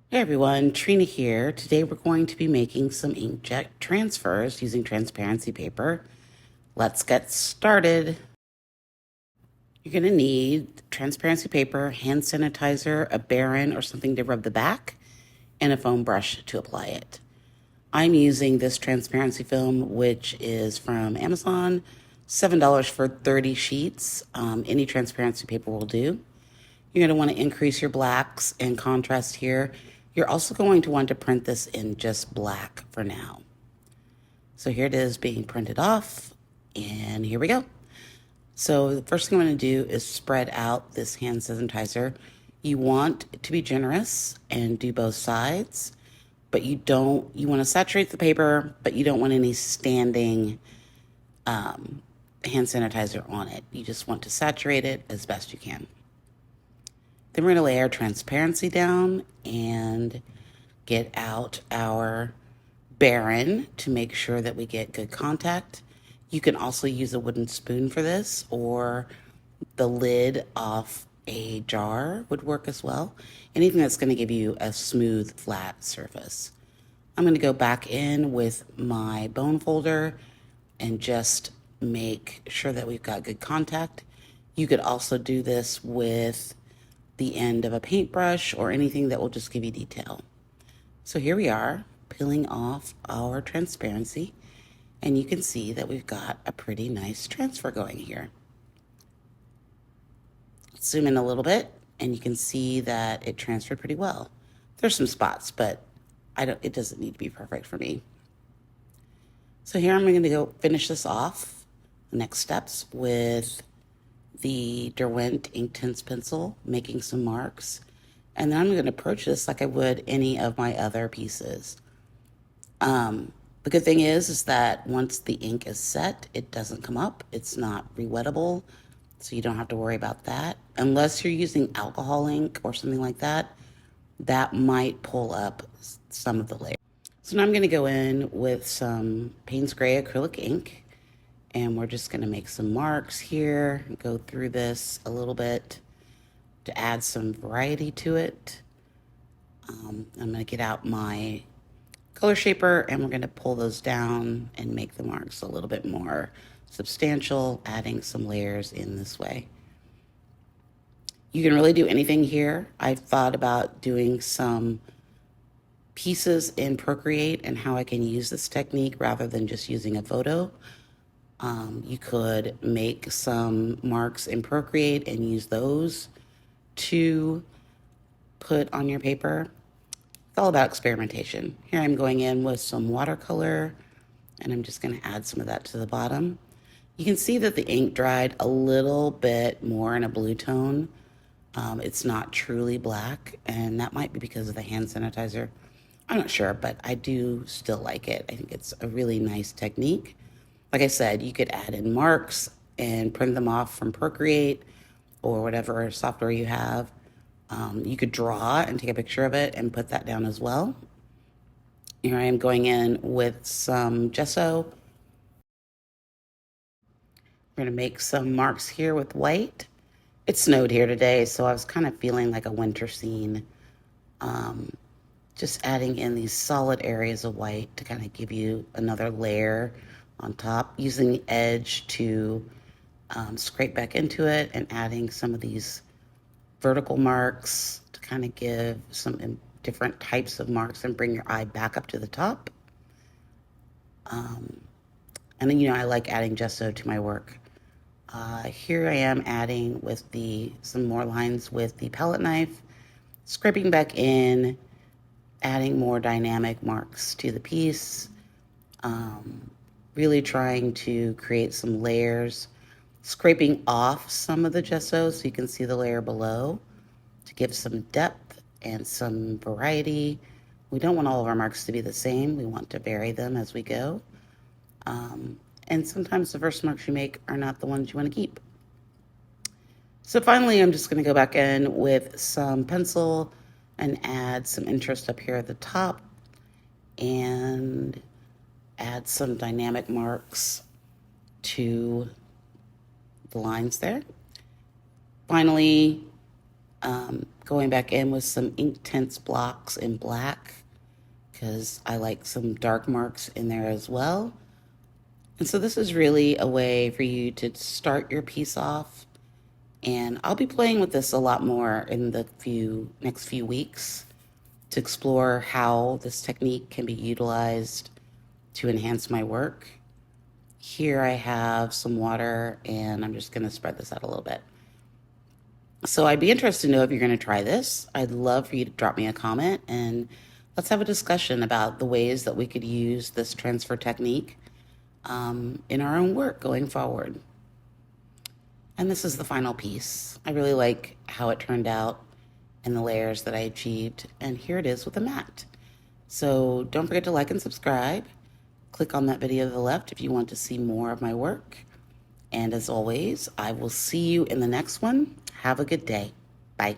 Hey everyone, Trina here. Today we're going to be making some inkjet transfers using transparency paper. Let's get started. You're going to need transparency paper, hand sanitizer, a Barren or something to rub the back, and a foam brush to apply it. I'm using this transparency film, which is from Amazon, $7 for 30 sheets. Any transparency paper will do. You're going to want to increase your blacks and contrast here. You're also going to want to print this in just black for now. So here it is being printed off, and here we go. So the first thing I'm going to do is spread out this hand sanitizer. You want to be generous and do both sides, but you want to saturate the paper, but you don't want any standing hand sanitizer on it. You just want to saturate it as best you can. Then we're going to lay our transparency down and get out our Barren to make sure that we get good contact. You can also use a wooden spoon for this, or the lid off a jar would work as well. Anything that's going to give you a smooth, flat surface. I'm going to go back in with my bone folder and just make sure that we've got good contact. You could also do this with the end of a paintbrush or anything that will just give you detail. So here we are, peeling off our transparency, and you can see that we've got a pretty nice transfer going here. Zoom in a little bit, and you can see that it transferred pretty well. There's some spots, but it doesn't need to be perfect for me. So here I'm going to go finish this off, the next steps, with the Derwent Inktense pencil, making some marks. And then I'm going to approach this like I would any of my other pieces. The good thing is that once the ink is set, it doesn't come up. It's not rewettable, so you don't have to worry about that. Unless you're using alcohol ink or something like that, that might pull up some of the layers. So now I'm going to go in with some Payne's Gray acrylic ink, and we're just going to make some marks here, go through this a little bit to add some variety to it. I'm going to get out my color shaper, and we're going to pull those down and make the marks a little bit more substantial, adding some layers in this way. You can really do anything here. I've thought about doing some pieces in Procreate and how I can use this technique rather than just using a photo. You could make some marks in Procreate and use those to put on your paper. It's all about experimentation. Here I'm going in with some watercolor, and I'm just going to add some of that to the bottom. You can see that the ink dried a little bit more in a blue tone. It's not truly black, and that might be because of the hand sanitizer. I'm not sure, but I do still like it. I think it's a really nice technique. Like I said, you could add in marks and print them off from Procreate or whatever software you have. You could draw and take a picture of it and put that down as well. Here I am going in with some gesso. We're going to make some marks here with white. It snowed here today, so I was kind of feeling like a winter scene. Just adding in these solid areas of white to kind of give you another layer on top, using the edge to scrape back into it, and adding some of these vertical marks to kind of give some different types of marks and bring your eye back up to the top. And then, I like adding gesso to my work. Here I am adding with some more lines with the palette knife, scraping back in, adding more dynamic marks to the piece, really trying to create some layers, scraping off some of the gesso so you can see the layer below to give some depth and some variety. We don't want all of our marks to be the same. We want to vary them as we go. And sometimes the first marks you make are not the ones you want to keep. So finally, I'm just going to go back in with some pencil and add some interest up here at the top and add some dynamic marks to the lines there. Finally, Going back in with some Inktense blocks in black because I like some dark marks in there as well. And so this is really a way for you to start your piece off. And I'll be playing with this a lot more in the next few weeks to explore how this technique can be utilized to enhance my work. Here I have some water and I'm just going to spread this out a little bit. So I'd be interested to know if you're going to try this. I'd love for you to drop me a comment and let's have a discussion about the ways that we could use this transfer technique in our own work going forward. And this is the final piece. I really like how it turned out and the layers that I achieved. And here it is with a mat. So don't forget to like and subscribe. Click on that video to the left if you want to see more of my work. And as always, I will see you in the next one. Have a good day. Bye.